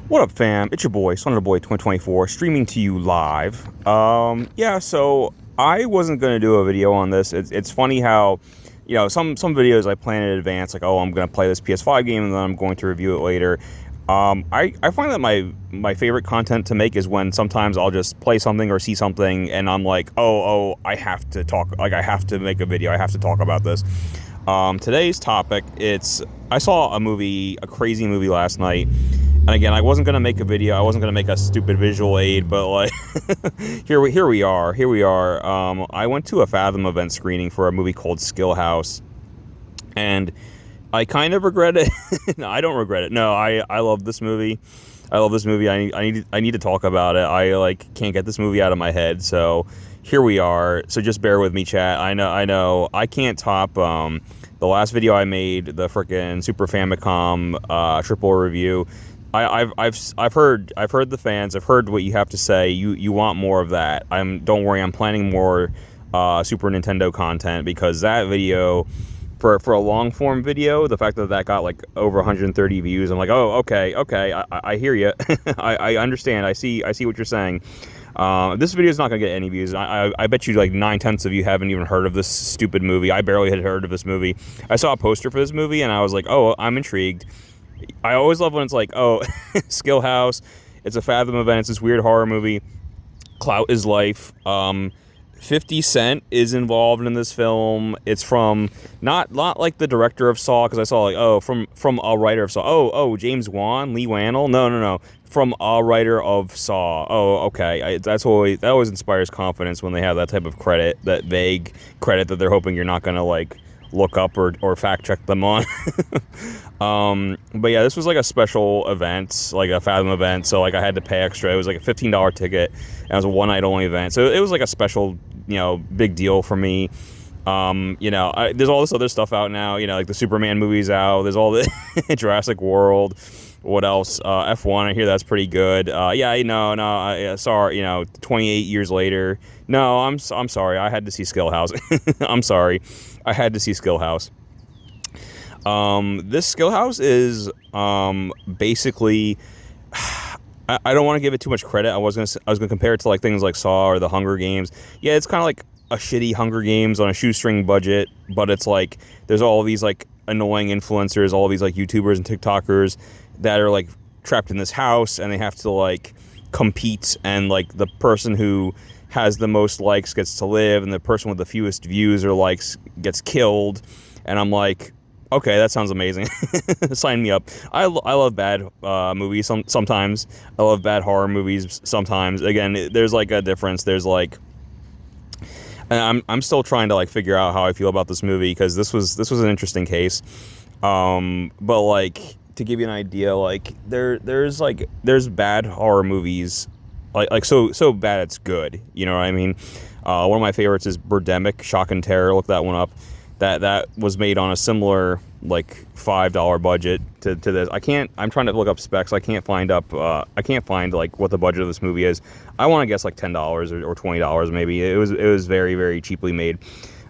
What up, fam? It's your boy, Son of the Boy 2024, streaming to you live. Yeah, so I wasn't gonna do a video on this. It's funny how, some videos I plan in advance, like, oh, I'm gonna play this PS5 game and then I'm going to review it later. I find that my favorite content to make is when sometimes I'll just play something or see something and I'm like, I have to talk, like, I have to make a video, I have to talk about this. Today's topic, I saw a crazy movie last night. And again, I wasn't gonna make a video. I wasn't gonna make a stupid visual aid, but like, here we are. I went to a Fathom event screening for a movie called Skillhouse, and I kind of regret it. No, I don't regret it. No, I love this movie. I love this movie. I need to talk about it. I can't get this movie out of my head. So here we are. So just bear with me, chat. I know. I can't top the last video I made, the frickin' Super Famicom triple review. I've heard the fans. I've heard what you have to say. You want more of that. Don't worry. I'm planning more Super Nintendo content, because that video, for a long form video, the fact that got like over 130 views, I'm like, oh, okay, I hear you. I understand. I see what you're saying. This video is not gonna get any views. I bet you like 9/10 of you haven't even heard of this stupid movie. I barely had heard of this movie. I saw a poster for this movie and I was like, oh, I'm intrigued. I always love when it's like, oh, Skillhouse, it's a Fathom event, it's this weird horror movie. Clout is life. 50 Cent is involved in this film. It's from not like the director of Saw, because I saw like, oh, from a writer of Saw. Oh, James Wan, Lee Wannell. No. From a writer of Saw. Oh, okay. That always inspires confidence when they have that type of credit, that vague credit that they're hoping you're not gonna like look up or fact check them on. But yeah, this was like a special event, like a Fathom event, so like I had to pay extra. It was like a $15 ticket, and it was a one night only event, so it was like a special, big deal for me. There's all this other stuff out now, like the Superman movies out, there's all the Jurassic World. What else? F1, I hear that's pretty good. Sorry, 28 years later. No, I'm sorry. I had to see Skillhouse. I'm sorry. I had to see Skillhouse. This Skillhouse is basically, I don't want to give it too much credit. I was gonna compare it to like things like Saw or the Hunger Games. Yeah, it's kind of like a shitty Hunger Games on a shoestring budget, but it's like there's all these like annoying influencers, all these like YouTubers and TikTokers that are like trapped in this house, and they have to like compete, and like the person who has the most likes gets to live, and the person with the fewest views or likes gets killed. And I'm like, okay, that sounds amazing. Sign me up. I love bad movies sometimes. I love bad horror movies sometimes. Again, there's like a difference. There's like, and I'm still trying to like figure out how I feel about this movie, because this was an interesting case. But like, to give you an idea, like there's bad horror movies, like so bad it's good. You know what I mean? One of my favorites is Birdemic, Shock and Terror. Look that one up. That was made on a similar like $5 budget to this. I'm trying to look up specs. I can't find like what the budget of this movie is. I want to guess like $10 or $20 maybe. It was very, very cheaply made.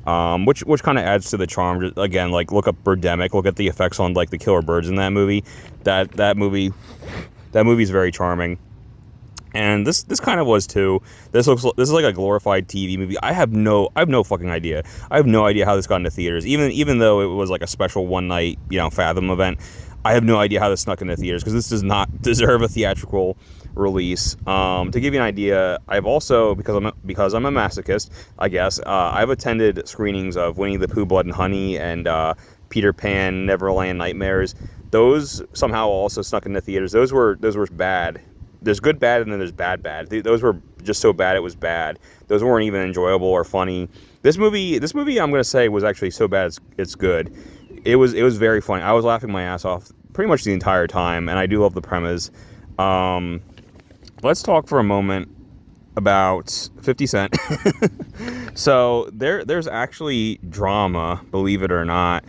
Which kind of adds to the charm. Again, like look up Birdemic, look at the effects on like the killer birds in that movie. That movie is very charming. And this kind of was too. This is like a glorified TV movie. I have no fucking idea. I have no idea how this got into theaters. Even though it was like a special one night, Fathom event, I have no idea how this snuck into theaters, because this does not deserve a theatrical release. To give you an idea, I've also, because I'm a masochist, I guess, I've attended screenings of Winnie the Pooh, Blood and Honey, and Peter Pan, Neverland Nightmares. Those somehow also snuck into theaters. Those were bad. There's good bad, and then there's bad. Those were just so bad it was bad. Those weren't even enjoyable or funny. This movie, I'm gonna say, was actually so bad it's good. It was very funny. I was laughing my ass off pretty much the entire time, and I do love the premise. Let's talk for a moment about 50 Cent. So there's actually drama, believe it or not,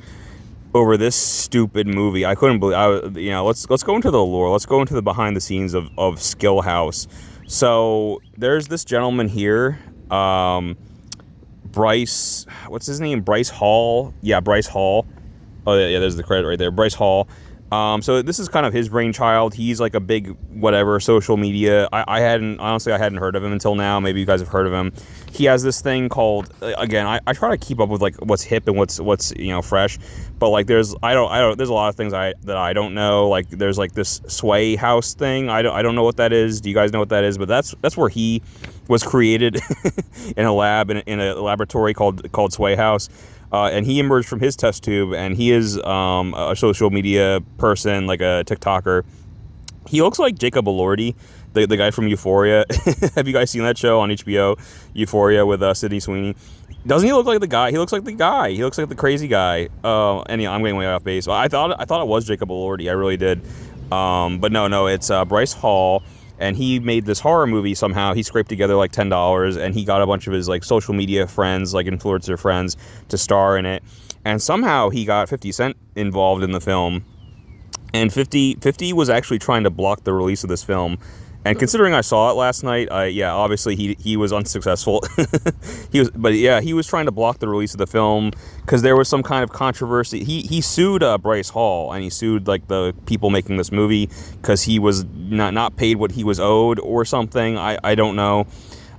over this stupid movie. I couldn't believe. Let's go into the lore. Let's go into the behind the scenes of Skillhouse. So there's this gentleman here, Bryce. What's his name? Bryce Hall. Yeah, Bryce Hall. Oh yeah, there's the credit right there. Bryce Hall. So this is kind of his brainchild. He's like a big whatever social media. I hadn't heard of him until now. Maybe you guys have heard of him. He has this thing called, again, I try to keep up with like what's hip and what's fresh, but like there's a lot of things that I don't know. Like there's like this Sway House thing. I don't know what that is. Do you guys know what that is? But that's where he was created in a lab in a laboratory called Sway House. And he emerged from his test tube, and he is a social media person, like a TikToker. He looks like Jacob Elordi, the guy from Euphoria. Have you guys seen that show on HBO, Euphoria, with Sydney Sweeney? Doesn't he look like the guy? He looks like the guy. He looks like the crazy guy. Anyway, I'm getting way off base. I thought it was Jacob Elordi. I really did. But no, it's Bryce Hall. And he made this horror movie somehow. He scraped together like $10, and he got a bunch of his like social media friends, like influencer friends, to star in it. And somehow he got 50 Cent involved in the film. And 50 was actually trying to block the release of this film. And considering I saw it last night, obviously he was unsuccessful. He was trying to block the release of the film because there was some kind of controversy. He sued Bryce Hall, and he sued like the people making this movie because he was not paid what he was owed or something. I don't know.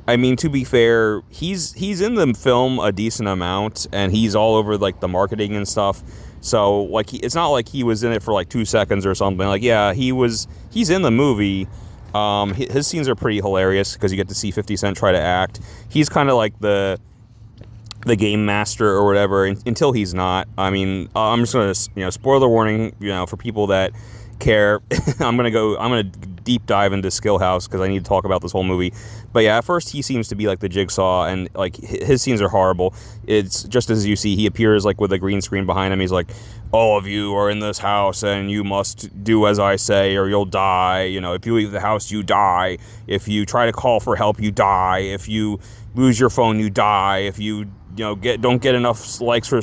I mean, to be fair, he's in the film a decent amount, and he's all over like the marketing and stuff. So like it's not like he was in it for like 2 seconds or something. Like he's in the movie. His scenes are pretty hilarious because you get to see 50 Cent try to act. He's kind of like the game master or whatever until he's not. I mean, I'm just gonna spoiler warning for people that care. I'm gonna deep dive into Skillhouse because I need to talk about this whole movie. But yeah, at first he seems to be like the Jigsaw, and like his scenes are horrible. It's just as you see, he appears like with a green screen behind him. He's like, all of you are in this house and you must do as I say or you'll die. If you leave the house, you die. If you try to call for help, you die. If you lose your phone, you die. If you don't get enough likes or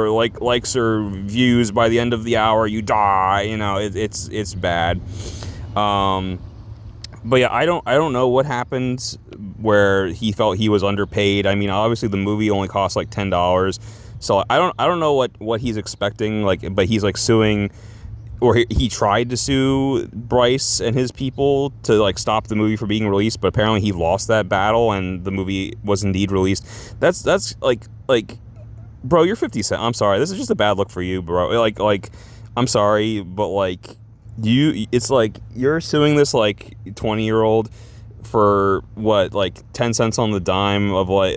likes or views by the end of the hour, you die. It's bad. But yeah, I don't know what happened where he felt he was underpaid. I mean, obviously the movie only cost like $10, so I don't know what he's expecting. Like, but he's like suing, or he tried to sue Bryce and his people to like stop the movie from being released, but apparently he lost that battle and the movie was indeed released. That's like, bro, you're 50 Cent. I'm sorry, this is just a bad look for you, bro. Like, I'm sorry, but like. It's like you're suing this like 20-year-old for what, like 10 cents on the dime of like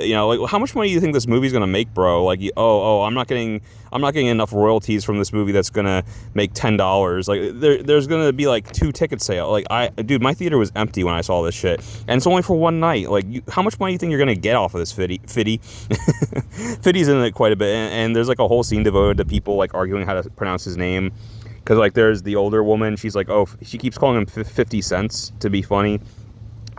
how much money do you think this movie's gonna make, bro? Like I'm not getting enough royalties from this movie that's gonna make $10. Like there's gonna be like 2 ticket sale. Like dude, my theater was empty when I saw this shit, and it's only for one night. Like how much money do you think you're gonna get off of this? Fitty's in it quite a bit, and there's like a whole scene devoted to people like arguing how to pronounce his name. Because, like, there's the older woman. She's like, she keeps calling him 50 cents to be funny.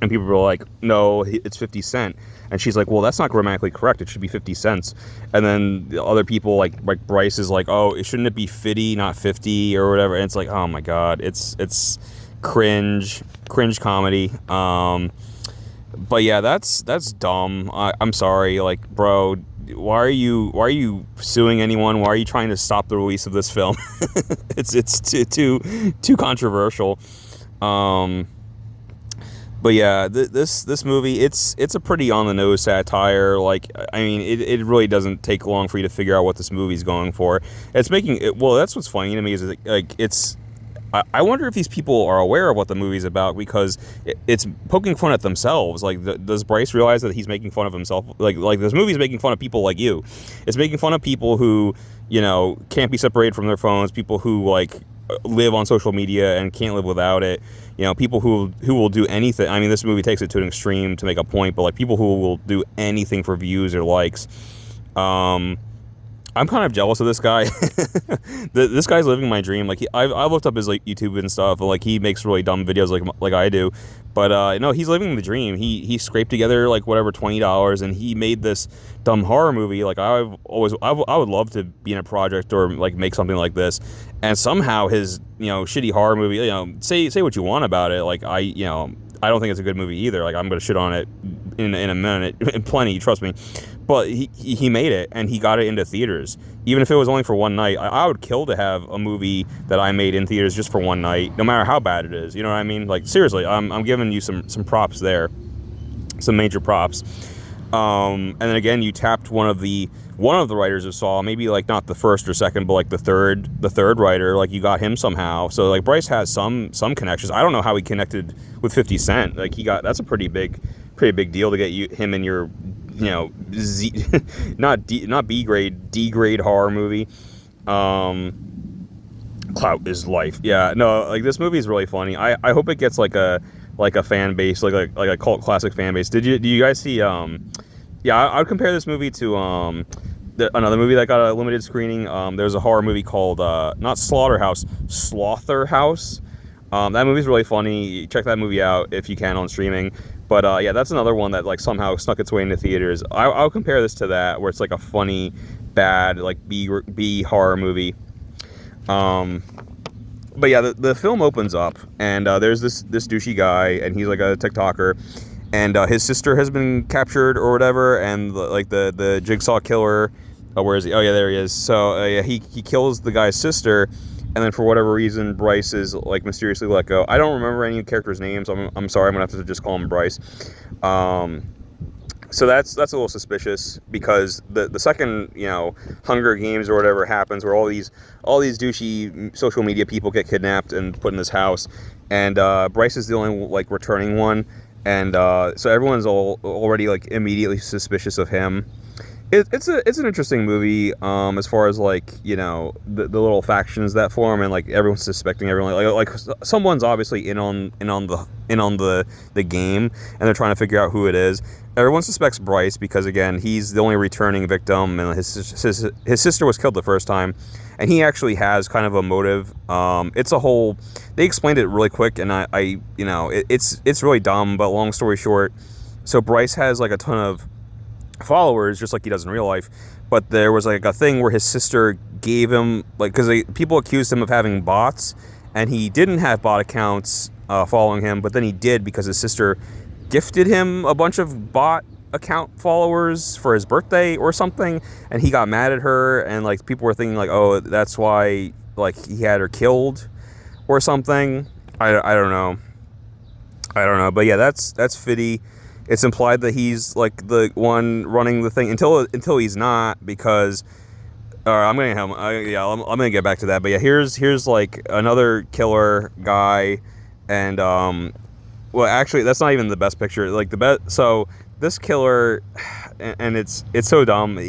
And people are like, no, it's 50 Cent. And she's like, well, that's not grammatically correct. It should be 50 cents. And then the other people, like Bryce is like, shouldn't it be 50, not 50 or whatever? And it's like, oh, my God. It's cringe comedy. But, yeah, that's dumb. I'm sorry. Like, bro, why are you suing anyone? Why are you trying to stop the release of this film? It's too controversial. But yeah, this movie, it's a pretty on the nose satire. Like, I mean, it really doesn't take long for you to figure out what this movie's going for. It's making it, well, that's what's funny to me is like it's. I wonder if these people are aware of what the movie's about, because it's poking fun at themselves. Like, does Bryce realize that he's making fun of himself? Like this movie's making fun of people like you. It's making fun of people who, can't be separated from their phones, people who, like, live on social media and can't live without it. People who will do anything. I mean, this movie takes it to an extreme to make a point, but, like, people who will do anything for views or likes. I'm kind of jealous of this guy. This guy's living my dream. Like, I've looked up his like YouTube and stuff. And, like, he makes really dumb videos like I do. But no, he's living the dream. He scraped together like whatever $20, and he made this dumb horror movie. Like, I would love to be in a project or like make something like this. And somehow his shitty horror movie. Say what you want about it. Like, I don't think it's a good movie either. Like, I'm gonna shit on it in a minute, plenty, trust me. But he made it, and he got it into theaters. Even if it was only for one night, I would kill to have a movie that I made in theaters just for one night, no matter how bad it is. You know what I mean? Like, seriously, I'm giving you some props there, some major props. And then again, you tapped one of the writers of Saw, maybe like not the first or second, but like the third writer. Like, you got him somehow. So like Bryce has some connections. I don't know how he connected with 50 Cent. Like, that's a pretty big deal to get him in your, you know, not B grade, D grade horror movie. Clout is life. Yeah, no, like, this movie is really funny. I hope it gets like a fan base, like a cult classic fan base. Do you guys see? Yeah, I would compare this movie to another movie that got a limited screening. There's a horror movie called not Slaughterhouse, Slaughterhouse. That movie's really funny. Check that movie out if you can on streaming. But yeah, that's another one that like somehow snuck its way into theaters. I'll compare this to that, where it's like a funny, bad, like B horror movie. But yeah, the film opens up, and there's this douchey guy, and he's like a TikToker, and his sister has been captured or whatever, and like the jigsaw killer, where is he? Oh yeah, there he is. So yeah, he kills the guy's sister, and then for whatever reason, Bryce is like mysteriously let go. I don't remember any characters' names. I'm sorry, I'm gonna have to just call him Bryce. So that's a little suspicious, because the second, you know, Hunger Games or whatever happens, where all these douchey social media people get kidnapped and put in this house, and Bryce is the only like returning one, and so everyone's already like immediately suspicious of him. It's an interesting movie, as far as like, you know, the little factions that form, and like everyone's suspecting everyone, like someone's obviously in on the game, and they're trying to figure out who it is. Everyone suspects Bryce because, again, he's the only returning victim, and his sister was killed the first time, and he actually has kind of a motive. It's a whole, they explained it really quick, and I you know, it's really dumb, but long story short, so Bryce has like a ton of followers, just like he does in real life, but there was like a thing where his sister gave him, like, because people accused him of having bots, and he didn't have bot accounts following him, but then he did, because his sister gifted him a bunch of bot account followers for his birthday or something, and he got mad at her, and like people were thinking like, oh, that's why like he had her killed or something. I don't know, but yeah, that's Fiddy. It's implied that he's like the one running the thing until he's not, because I'm gonna get back to that. But yeah, here's like another killer guy, and well, actually, that's not even the best picture. Like the best. So this killer, and it's so dumb.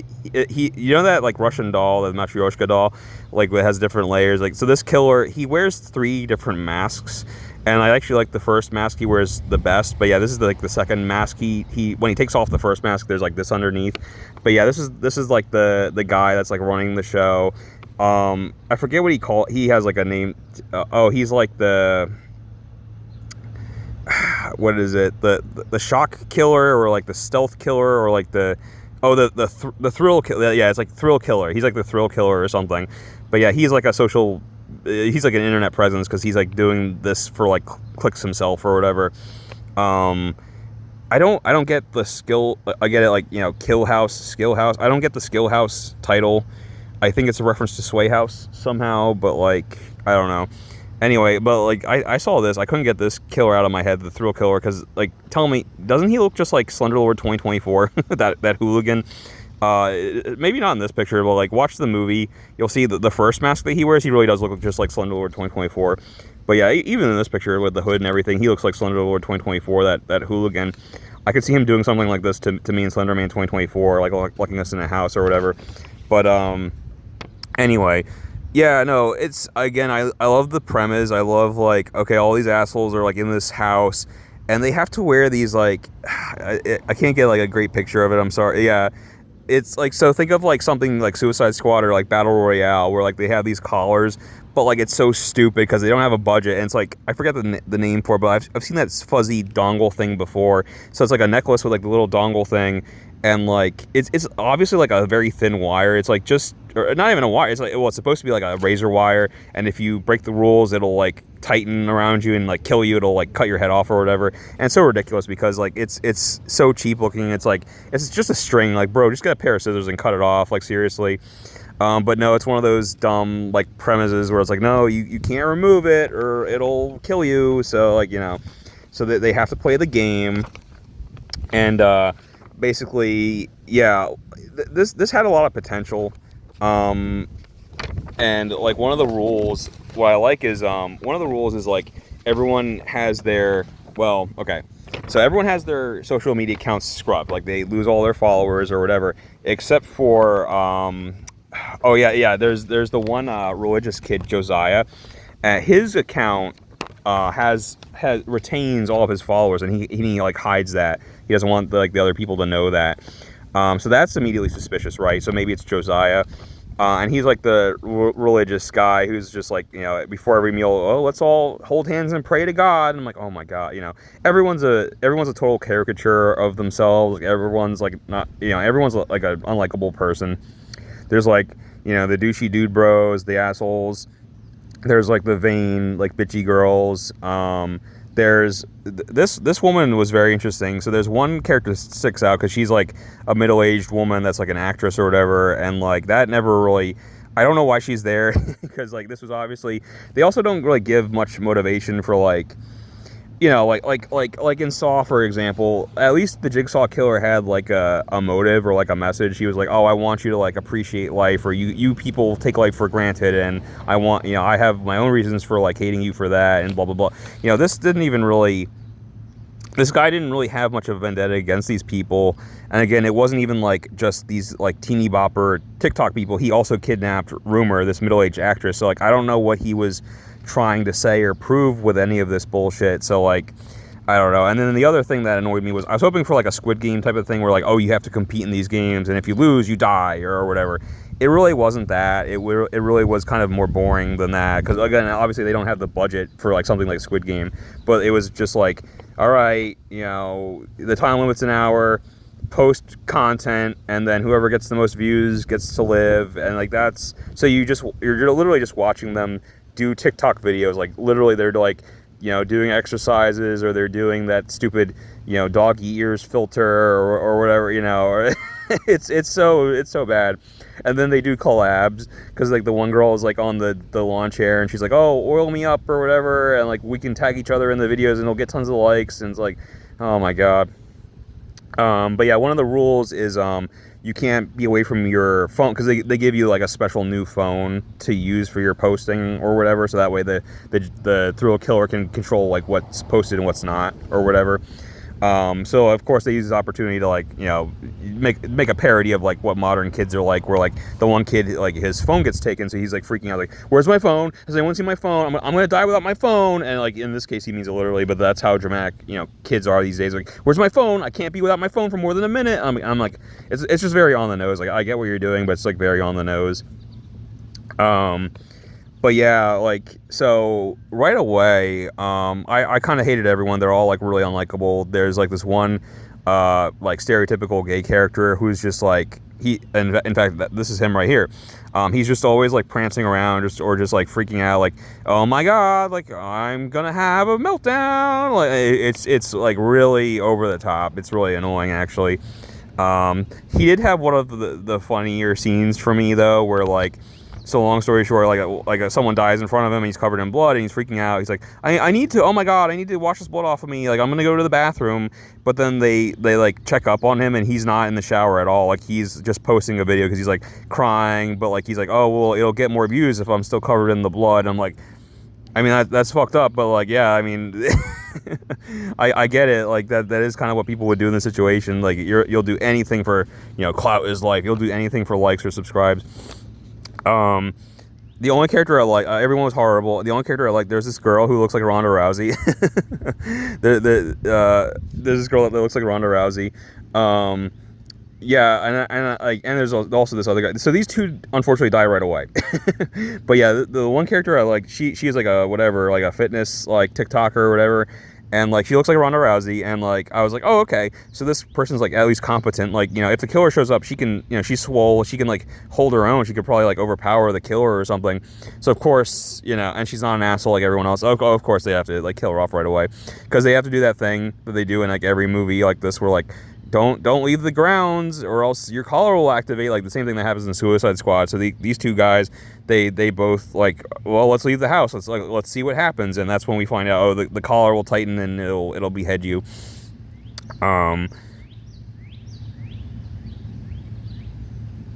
He you know that like Russian doll, the Matryoshka doll, like it has different layers. Like, so this killer, he wears 3 different masks, and I actually like the first mask he wears the best. But yeah, this is like the second mask. He when he takes off the first mask, there's like this underneath. But yeah, this is like the guy that's like running the show. I forget what he has like a name. He's like the, what is it, the shock killer, or like the stealth killer, or like the thrill killer. Yeah, it's like thrill killer. He's like the thrill killer or something. But yeah, he's like he's like an internet presence, because he's like doing this for like clicks himself or whatever. I don't get the skill. I get it, like, you know, Skillhouse. I don't get the Skillhouse title. I think it's a reference to Sway House somehow, but like, I don't know. Anyway, but like I saw this, I couldn't get this killer out of my head, the thrill killer, because like, tell me, doesn't he look just like Slenderlord 2024? that hooligan. Maybe not in this picture, but like watch the movie, you'll see the first mask that he wears, he really does look just like Slenderlord 2024. But yeah, even in this picture with the hood and everything, he looks like Slenderlord 2024, that hooligan. I could see him doing something like this to me in Slenderman 2024, like locking us in a house or whatever. But anyway, yeah, no, it's, again, I love the premise. I love, like, okay, all these assholes are like in this house, and they have to wear these, like, I can't get like a great picture of it, I'm sorry. Yeah, it's like, so think of like something like Suicide Squad or like Battle Royale, where like they have these collars, but like it's so stupid because they don't have a budget, and it's like I forget the name for it, but I've seen that fuzzy dongle thing before. So it's like a necklace with like the little dongle thing, and like it's obviously like a very thin wire. It's like just, or not even a wire. It's like, well, it's supposed to be like a razor wire, and if you break the rules, it'll like tighten around you and like kill you. It'll like cut your head off or whatever. And it's so ridiculous because like it's so cheap looking. It's like it's just a string. Like, bro, just get a pair of scissors and cut it off. Like, seriously. But no, it's one of those dumb like premises where it's like, no, you can't remove it or it'll kill you. So like, so they have to play the game. And basically, yeah, this had a lot of potential. And like one of the rules, what I like is one of the rules is like everyone has their, well, okay, so everyone has their social media accounts scrubbed, like they lose all their followers or whatever, except for oh yeah, there's the one religious kid, Josiah. His account has retains all of his followers, and he like hides that. He doesn't want the other people to know that. So that's immediately suspicious, right? So maybe it's Josiah. And he's like the religious guy who's just like, before every meal, oh, let's all hold hands and pray to God. And I'm like, oh my God, everyone's a total caricature of themselves. Like, everyone's like not, everyone's like an unlikable person. There's like, the douchey dude bros, the assholes. There's like the vain, like bitchy girls. There's this woman was very interesting. So there's one character that sticks out because she's like a middle-aged woman that's like an actress or whatever, and like that never really, I don't know why she's there because like this was obviously, they also don't really give much motivation for like, like in Saw, for example. At least the Jigsaw killer had like a motive or like a message. He was like, oh, I want you to like appreciate life, or you people take life for granted, and I want, I have my own reasons for like hating you for that, and blah blah blah. This guy didn't really have much of a vendetta against these people. And again, it wasn't even like just these like teeny bopper TikTok people. He also kidnapped Rumor, this middle-aged actress. So like I don't know what he was trying to say or prove with any of this bullshit. So like, I don't know. And then the other thing that annoyed me was I was hoping for like a Squid Game type of thing where like, oh, you have to compete in these games, and if you lose, you die or whatever. It really wasn't that. It really was kind of more boring than that, because again, obviously they don't have the budget for like something like Squid Game. But it was just like, all right, the time limit's an hour, post content, and then whoever gets the most views gets to live. And like that's, so you're literally just watching them do TikTok videos. Like literally they're like, doing exercises, or they're doing that stupid, dog ears filter or whatever, or it's so bad. And then they do collabs, because like the one girl is like on the lawn chair, and she's like, oh, oil me up or whatever, and like we can tag each other in the videos and it'll get tons of likes. And it's like, oh my God. But yeah, one of the rules is you can't be away from your phone, because they give you like a special new phone to use for your posting or whatever, so that way the thrill killer can control like what's posted and what's not or whatever. So of course they use this opportunity to like, make a parody of like what modern kids are like, where like the one kid, like his phone gets taken, so he's like freaking out, like, where's my phone? Has anyone seen my phone? I'm gonna die without my phone. And like in this case he means it literally, but that's how dramatic kids are these days. Like, where's my phone? I can't be without my phone for more than a minute. I'm like, it's just very on the nose. Like, I get what you're doing, but it's like very on the nose. But yeah, like, so right away, I kind of hated everyone. They're all like really unlikable. There's like this one, like stereotypical gay character who's just like, in fact, this is him right here. He's just always like prancing around, or just like freaking out, like, oh my God, like I'm gonna have a meltdown. Like it's like really over the top. It's really annoying, actually. He did have one of the funnier scenes for me though, where like, so long story short, like someone dies in front of him and he's covered in blood and he's freaking out. He's like, I need to, oh my God, I need to wash this blood off of me. Like, I'm going to go to the bathroom. But then they like check up on him and he's not in the shower at all. Like, he's just posting a video because he's like crying. But like, he's like, oh, well, it'll get more views if I'm still covered in the blood. I'm like, I mean, that's fucked up. But like, yeah, I mean, I get it. Like that is kind of what people would do in this situation. Like you'll do anything for, clout is life. You'll do anything for likes or subscribes. The only character I like, everyone was horrible. The only character I like, there's this girl who looks like Ronda Rousey. There's this girl that looks like Ronda Rousey. Yeah, and there's also this other guy. So these two unfortunately die right away. But yeah, the one character I like, she is like a whatever, like a fitness like TikToker or whatever, and like she looks like Ronda Rousey, and like I was like, oh okay, so this person's like at least competent. Like if the killer shows up, she can she's swole, she can like hold her own. She could probably like overpower the killer or something. So of course and she's not an asshole like everyone else. Oh, of course they have to like kill her off right away, because they have to do that thing that they do in like every movie like this, where like don't leave the grounds or else your collar will activate, like the same thing that happens in Suicide Squad. So these two guys, they both like, well, let's leave the house, let's see what happens, and that's when we find out, oh, the collar will tighten and it'll behead you.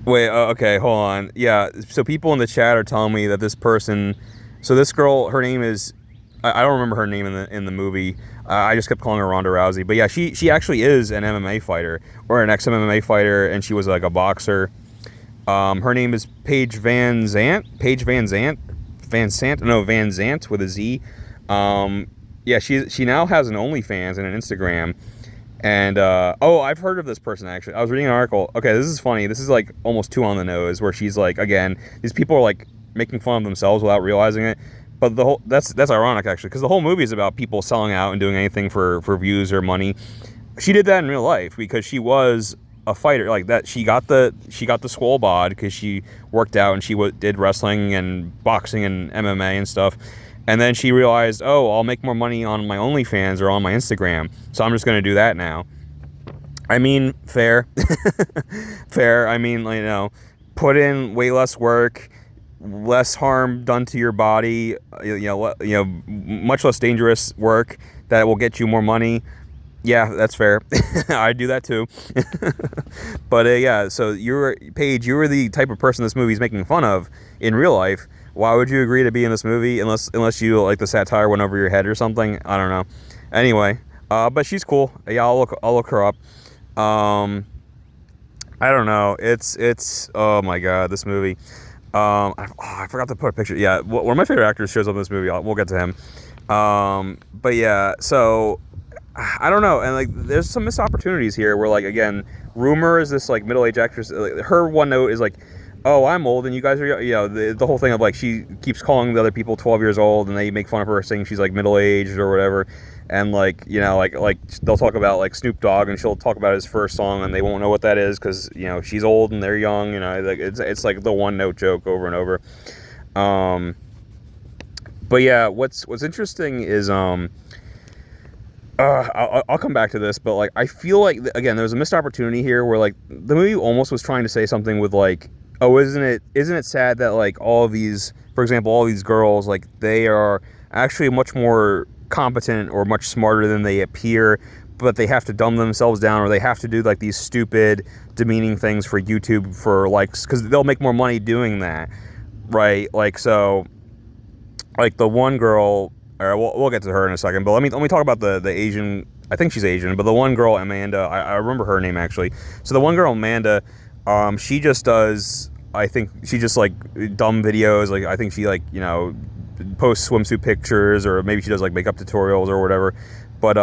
Wait, okay, hold on. Yeah, so people in the chat are telling me that this person, so this girl, her name is, I don't remember her name in the movie. I just kept calling her Ronda Rousey. But yeah, she actually is an MMA fighter, or an ex-MMA fighter, and she was like a boxer. Her name is Paige Van Zant. Van Zant with a Z. Yeah, she now has an OnlyFans and an Instagram. And I've heard of this person actually. I was reading an article. Okay, this is funny. This is like almost too on the nose, where she's like, again, these people are like making fun of themselves without realizing it. But that's ironic actually, because the whole movie is about people selling out and doing anything for views or money. She did that in real life because she was a fighter like that. She got the swole bod because she worked out, and she did wrestling and boxing and MMA and stuff. And then she realized, oh, I'll make more money on my OnlyFans or on my Instagram, so I'm just going to do that now. I mean, fair. Fair. I mean, put in way less work, less harm done to your body, much less dangerous work that will get you more money. Yeah, that's fair. I do that too. But yeah, so Paige, you were the type of person this movie is making fun of in real life. Why would you agree to be in this movie unless you like the satire went over your head or something? I don't know. Anyway, but she's cool. Yeah, I'll look her up. I don't know. It's oh my god, this movie. I forgot to put a picture. Yeah, one of my favorite actors shows up in this movie. We'll get to him. But yeah, so I don't know. And like, there's some missed opportunities here where, like, again, Rumor is this like middle-aged actress. Her one note is like, oh, I'm old and you guys are, the whole thing of like, she keeps calling the other people 12 years old and they make fun of her saying she's like middle-aged or whatever. And like, like they'll talk about like Snoop Dogg and she'll talk about his first song and they won't know what that is because, she's old and they're young, like it's like the one note joke over and over. But yeah, what's interesting is, I'll come back to this, but like, I feel like, again, there was a missed opportunity here where like the movie almost was trying to say something with like, oh, isn't it sad that like all of these, for example, all these girls, like they are actually much more competent or much smarter than they appear, but they have to dumb themselves down or they have to do like these stupid, demeaning things for YouTube for likes, because they'll make more money doing that, right? Like, so, like the one girl, or we'll get to her in a second, but let me talk about the Asian. I think she's Asian, but the one girl, Amanda, I remember her name actually. So the one girl, Amanda, she just does, I think she just like dumb videos. Like I think she like, posts swimsuit pictures, or maybe she does like makeup tutorials or whatever. But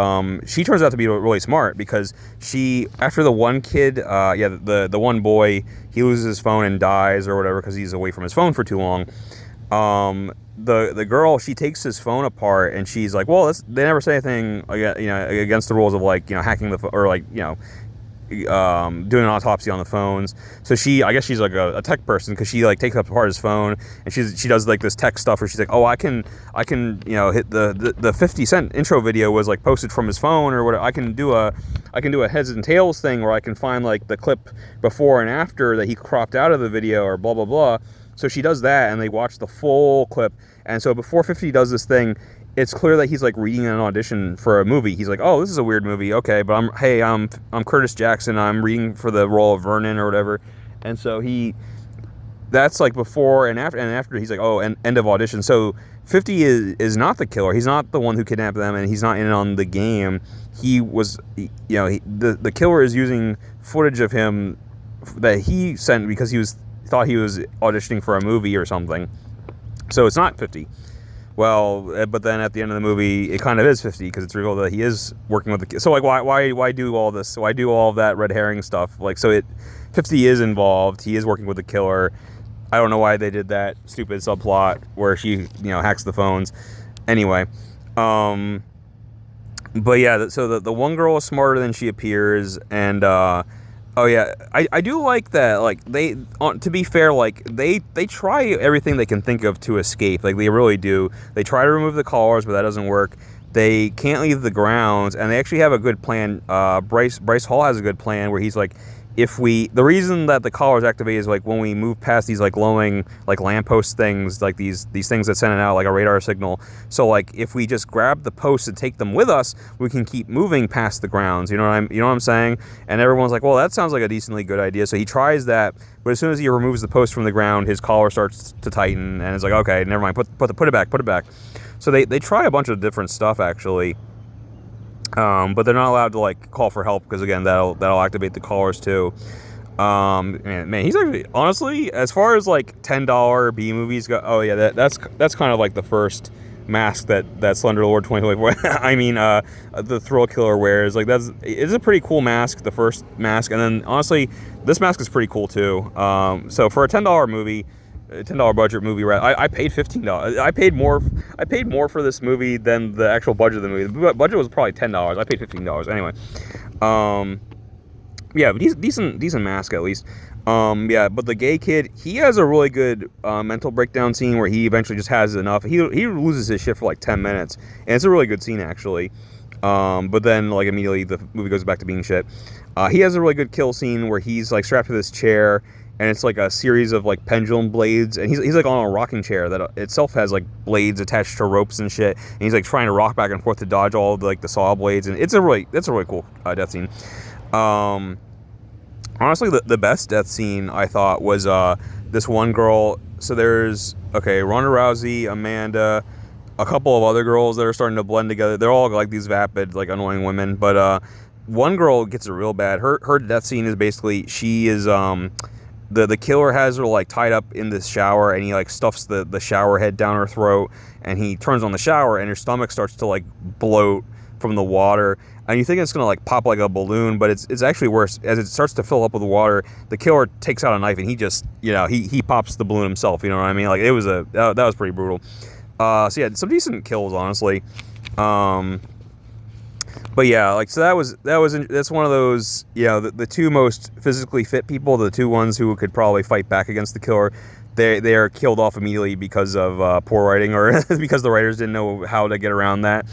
she turns out to be really smart because she, after the one kid, the one boy, he loses his phone and dies or whatever because he's away from his phone for too long. The girl, she takes his phone apart and she's like, well, they never say anything against the rules of like, hacking the phone or like, doing an autopsy on the phones. So I guess she's like a tech person because she like takes apart his phone and she does like this tech stuff where she's like, oh, I can hit the 50 Cent intro video was like posted from his phone or whatever. I can do a heads and tails thing where I can find like the clip before and after that he cropped out of the video or blah blah blah. So she does that and they watch the full clip. And so before 50 does this thing, it's clear that he's like reading an audition for a movie. He's like, oh, this is a weird movie. Okay, but I'm Curtis Jackson. I'm reading for the role of Vernon or whatever. And so that's like before and after he's like, oh, and end of audition. So 50 is not the killer. He's not the one who kidnapped them and he's not in on the game. He was, the killer is using footage of him that he sent because thought he was auditioning for a movie or something. So it's not 50. Well, but then at the end of the movie, it kind of is 50 because it's revealed that he is working with the kid. So like, why do all this? Why do all of that red herring stuff? Like, so 50 is involved. He is working with the killer. I don't know why they did that stupid subplot where she, hacks the phones. Anyway, but yeah, so the one girl is smarter than she appears, and oh yeah, I do like that. Like to be fair, like they try everything they can think of to escape. Like they really do. They try to remove the collars, but that doesn't work. They can't leave the grounds, and they actually have a good plan. Bryce Hall has a good plan where he's like, the reason that the collars activate is like when we move past these like glowing like lamppost things, like these things that send it out like a radar signal. So like if we just grab the posts and take them with us, we can keep moving past the grounds. You know what I'm saying? And everyone's like, well, that sounds like a decently good idea. So he tries that, but as soon as he removes the post from the ground, his collar starts to tighten, and it's like, okay, never mind, put it back. So they try a bunch of different stuff actually. But they're not allowed to like call for help because again that'll activate the callers too. Man, he's actually honestly, as far as like $10 B movies go, oh yeah, that's kind of like the first mask that Slender Lord 2024 I mean the Thrill Killer wears. Like it's a pretty cool mask, the first mask, and then honestly this mask is pretty cool too. So for a $10 movie, $10 budget movie, right? I paid $15. I paid more for this movie than the actual budget of the movie. The budget was probably $10. I paid $15 anyway. Yeah, but decent mask at least. Yeah, but the gay kid, he has a really good mental breakdown scene where he eventually just has enough. He loses his shit for like 10 minutes, and it's a really good scene actually. But then like immediately the movie goes back to being shit. He has a really good kill scene where he's like strapped to this chair, and it's like a series of like pendulum blades, and he's like on a rocking chair that itself has like blades attached to ropes and shit, and he's like trying to rock back and forth to dodge all of like the saw blades, and that's a really cool death scene. Honestly, the best death scene I thought was this one girl. So there's Ronda Rousey, Amanda, a couple of other girls that are starting to blend together. They're all like these vapid, like annoying women, but one girl gets it real bad. Her death scene is basically she is the killer has her like tied up in this shower, and he like stuffs the shower head down her throat, and he turns on the shower, and her stomach starts to like bloat from the water, and you think it's gonna like pop like a balloon, but it's actually worse. As it starts to fill up with water, the killer takes out a knife, and he just he pops the balloon himself. You know what I mean? Like it was that was pretty brutal. So yeah, some decent kills honestly. But yeah, like so that's one of those, the two most physically fit people, the two ones who could probably fight back against the killer, they are killed off immediately because of poor writing, or because the writers didn't know how to get around that.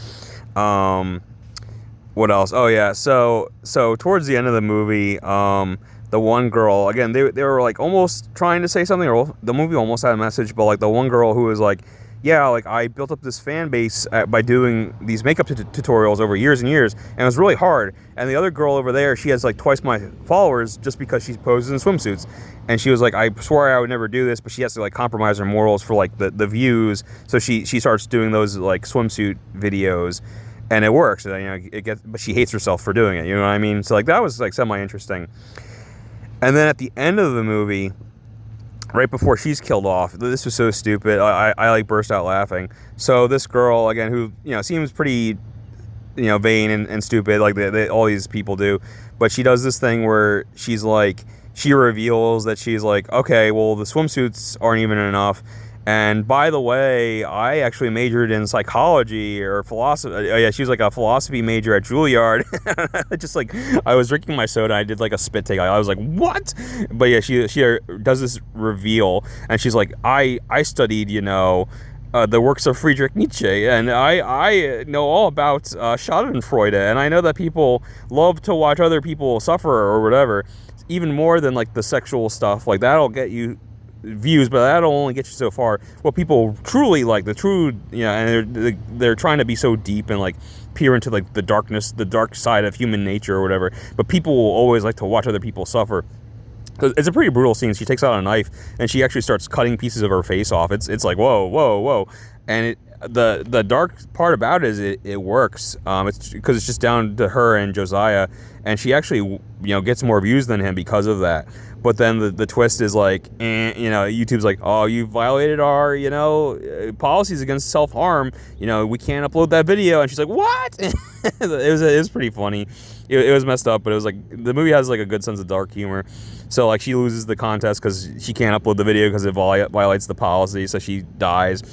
What else? Oh yeah, so towards the end of the movie, the one girl, again, they were like almost trying to say something, or the movie almost had a message, but like the one girl who was like, yeah, like I built up this fan base by doing these makeup tutorials over years and years, and it was really hard. And the other girl over there, she has like twice my followers just because she poses in swimsuits. And she was like, I swore I would never do this, but she has to like compromise her morals for like the views. So she starts doing those like swimsuit videos, and it works. But she hates herself for doing it. You know what I mean? So like that was like semi-interesting. And then at the end of the movie, right before she's killed off, this was so stupid. I like burst out laughing. So this girl, again, who seems pretty vain and stupid, like all these people do, but she does this thing where she's like, she reveals that she's like, okay, well the swimsuits aren't even enough. And by the way, I actually majored in psychology or philosophy. Oh yeah, she was like a philosophy major at Juilliard. Just like, I was drinking my soda, and I did like a spit take. I was like, what? But yeah, she does this reveal, and she's like, I studied, the works of Friedrich Nietzsche, and I know all about Schadenfreude, and I know that people love to watch other people suffer or whatever, even more than like the sexual stuff. Like that'll get you views, but that'll only get you so far. What people truly like, the true, and they're trying to be so deep and like peer into like the darkness, the dark side of human nature or whatever. But people will always like to watch other people suffer. It's a pretty brutal scene. She takes out a knife and she actually starts cutting pieces of her face off. It's like whoa, and the dark part about it is it works. It's because it's just down to her and Josiah, and she actually gets more views than him because of that. But then the twist is like, YouTube's like, oh, you violated our policies against self-harm. We can't upload that video. And she's like, what? it was pretty funny. It was messed up, but it was like the movie has like a good sense of dark humor. So like she loses the contest because she can't upload the video because it violates the policy, so she dies.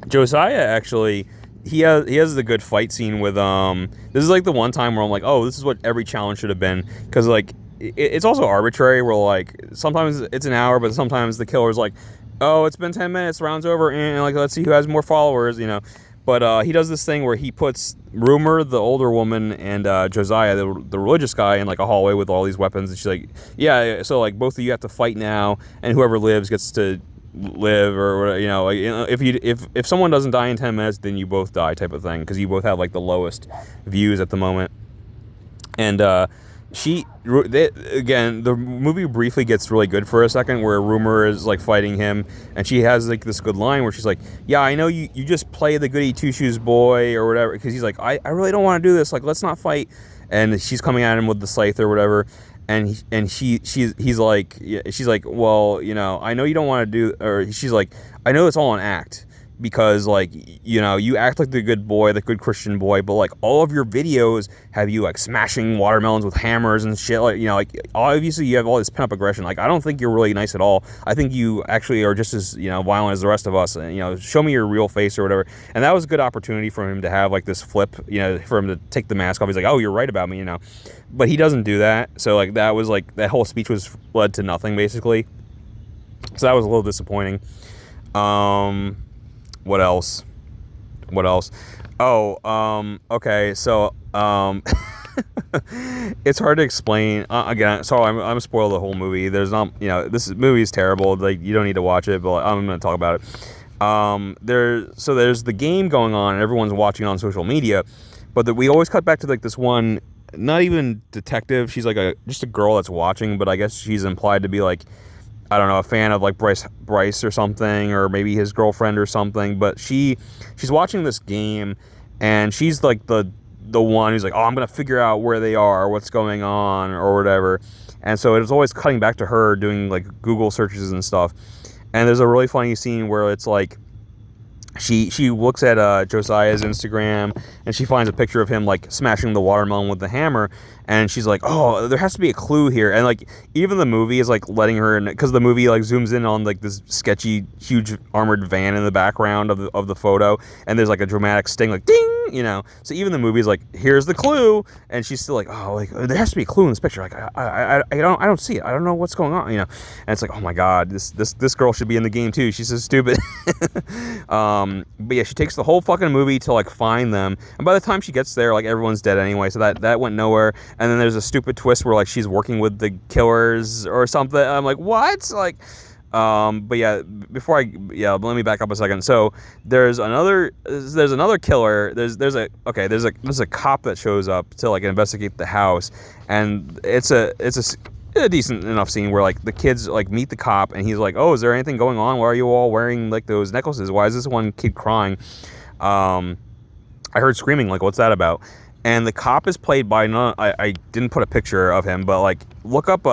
Josiah actually, he has the good fight scene with this is like the one time where I'm like, oh, this is what every challenge should have been, because like it's also arbitrary where like sometimes it's an hour, but sometimes the killer's like, oh, it's been 10 minutes, round's over, and like let's see who has more followers, But he does this thing where he puts Rumor, the older woman, and Josiah, the religious guy, in like a hallway with all these weapons. And she's like, yeah, so like both of you have to fight now, and whoever lives gets to live, or if someone doesn't die in 10 minutes, then you both die, type of thing, because you both have like the lowest views at the moment. And again, the movie briefly gets really good for a second, where Rumor is like fighting him, and she has like this good line where she's like, yeah, I know you just play the goody two shoes boy or whatever, because he's like, I really don't want to do this, like let's not fight. And she's coming at him with the scythe or whatever, and she's like, well, I know you don't want to do, or she's like, I know it's all an act, because like you act like the good boy, the good Christian boy, but like all of your videos have you like smashing watermelons with hammers and shit, like obviously you have all this pent-up aggression. Like I don't think you're really nice at all. I think you actually are just as violent as the rest of us, and show me your real face or whatever. And that was a good opportunity for him to have like this flip, for him to take the mask off. He's like, oh, you're right about me, but he doesn't do that. So like that was like, that whole speech was led to nothing basically, so that was a little disappointing. What else? Oh, okay. So, it's hard to explain. Again, so I'm spoiled the whole movie. There's not, this movie is terrible. Like, you don't need to watch it, but I'm going to talk about it. There's the game going on, and everyone's watching on social media, but we always cut back to like this one, not even detective. She's like just a girl that's watching, but I guess she's implied to be like, I don't know, a fan of like Bryce or something, or maybe his girlfriend or something. But she's watching this game, and she's like the one who's like, oh, I'm gonna figure out where they are, what's going on, or whatever. And so it's always cutting back to her doing like Google searches and stuff. And there's a really funny scene where it's like she looks at Josiah's Instagram, and she finds a picture of him like smashing the watermelon with the hammer, and she's like, oh, there has to be a clue here. And like even the movie is like letting her in, because the movie like zooms in on like this sketchy huge armored van in the background of the photo, and there's like a dramatic sting like ding, so even the movie is like, here's the clue, and she's still like, oh, like there has to be a clue in this picture, like I don't see it, I don't know what's going on, and it's like, oh my god, this girl should be in the game too, she's so stupid. But yeah, she takes the whole fucking movie to like find them, and by the time she gets there, like everyone's dead anyway, so that went nowhere. And then there's a stupid twist where like she's working with the killers or something. I'm like, what? Like, but yeah, let me back up a second. So there's another killer. There's a cop that shows up to like investigate the house, and it's a decent enough scene where like the kids like meet the cop, and he's like, oh, is there anything going on? Why are you all wearing like those necklaces? Why is this one kid crying? I heard screaming, like, what's that about? And the cop is played by I didn't put a picture of him, but like look up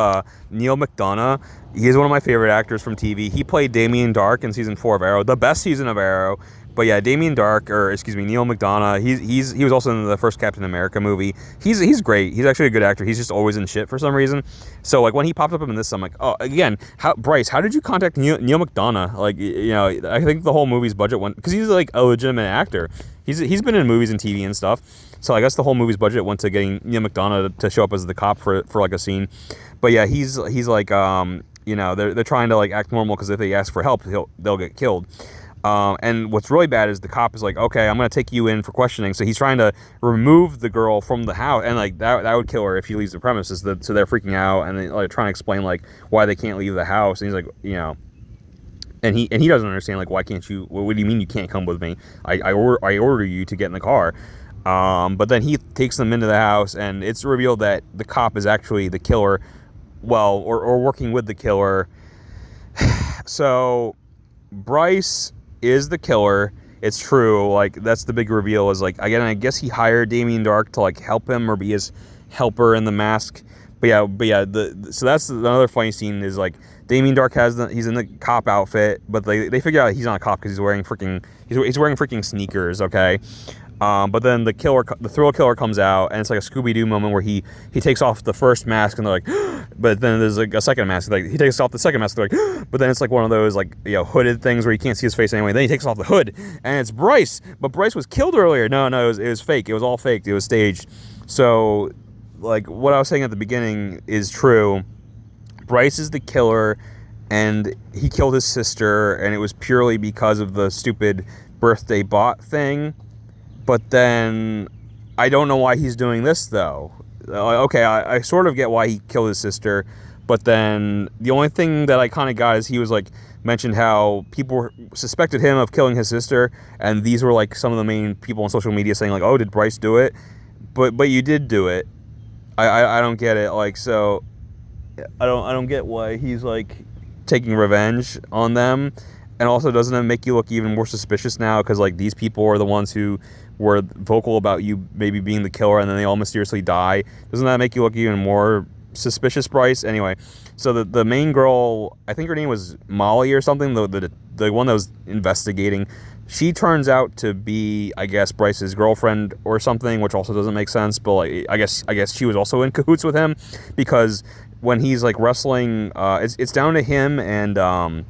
Neil McDonough. He's one of my favorite actors from TV. He played Damien Dark in season 4 of Arrow, the best season of Arrow. But yeah, Neil McDonough. He was also in the first Captain America movie. He's great. He's actually a good actor. He's just always in shit for some reason. So like when he popped up in this, I'm like, oh, again, Bryce, how did you contact Neil McDonough? Like, I think the whole movie's budget went, because he's like a legitimate actor. He's been in movies and TV and stuff. So I guess the whole movie's budget went to getting Neil McDonough to show up as the cop for like a scene. But yeah, he's like they're trying to like act normal, because if they ask for help, they'll get killed. And what's really bad is the cop is like, okay, I'm going to take you in for questioning. So he's trying to remove the girl from the house, and like that would kill her if he leaves the premises. So they're freaking out, and they like trying to explain like why they can't leave the house. And he's like, and he doesn't understand, like, why can't you? What do you mean you can't come with me? I order you to get in the car. But then he takes them into the house, and it's revealed that the cop is actually the killer, or working with the killer. So Bryce is the killer. It's true. Like, that's the big reveal is, like, again, I guess he hired Damien Dark to, like, help him or be his helper in the mask. But yeah, so that's another funny scene is, like, Damien Dark he's in the cop outfit, but they figure out he's not a cop because he's wearing freaking sneakers, okay? But then the thrill killer comes out, and it's like a Scooby-Doo moment where he takes off the first mask, and they're like, but then there's like a second mask, like he takes off the second mask, they're like, but then it's like one of those, like, you know, hooded things where you can't see his face anyway. Then he takes off the hood, and it's Bryce, but Bryce was killed earlier. No, it was fake. It was all faked. It was staged. So, like, what I was saying at the beginning is true. Bryce is the killer, and he killed his sister, and it was purely because of the stupid birthday bot thing. But then I don't know why he's doing this, though. Okay, I sort of get why he killed his sister, but then the only thing that I kind of got is he was like mentioned how people suspected him of killing his sister, and these were like some of the main people on social media saying like, "Oh, did Bryce do it?" But you did do it. I don't get it. Like, so I don't get why he's like taking revenge on them. And also, doesn't it make you look even more suspicious now? Because, like, these people are the ones who were vocal about you maybe being the killer, and then they all mysteriously die. Doesn't that make you look even more suspicious, Bryce? Anyway, so the main girl, I think her name was Molly or something, the one that was investigating, she turns out to be, I guess, Bryce's girlfriend or something, which also doesn't make sense. But, like, I guess she was also in cahoots with him, because when he's, like, wrestling, it's down to him and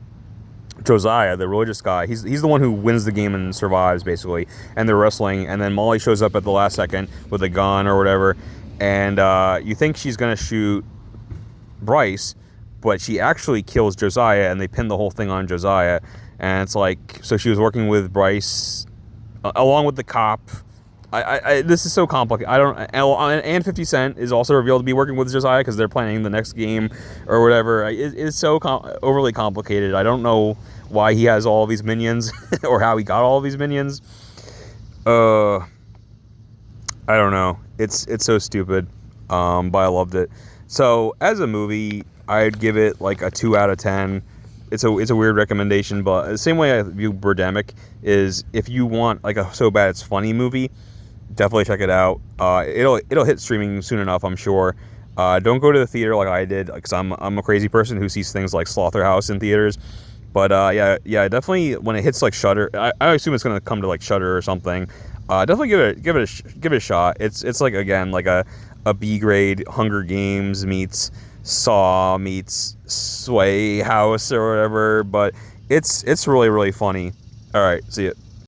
Josiah, the religious guy. He's the one who wins the game and survives, basically. And they're wrestling, and then Molly shows up at the last second with a gun or whatever, and you think she's gonna shoot Bryce, but she actually kills Josiah, and they pin the whole thing on Josiah. And it's like, so she was working with Bryce along with the cop. This is so complicated. And 50 Cent is also revealed to be working with Josiah because they're planning the next game or whatever. It's so overly complicated. I don't know why he has all these minions or how he got all these minions. I don't know. It's so stupid. But I loved it. So as a movie, I'd give it like a 2 out of 10. It's a weird recommendation, but the same way I view Birdemic is, if you want like a so bad it's funny movie, definitely check it out. It'll hit streaming soon enough, I'm sure. Don't go to the theater like I did, because I'm a crazy person who sees things like Slaughterhouse in theaters. But yeah, definitely when it hits like Shudder, I assume it's gonna come to like Shudder or something. Definitely give it a shot. It's like, again, like a B grade Hunger Games meets Saw meets Sway House or whatever, but it's really, really funny. All right, see ya.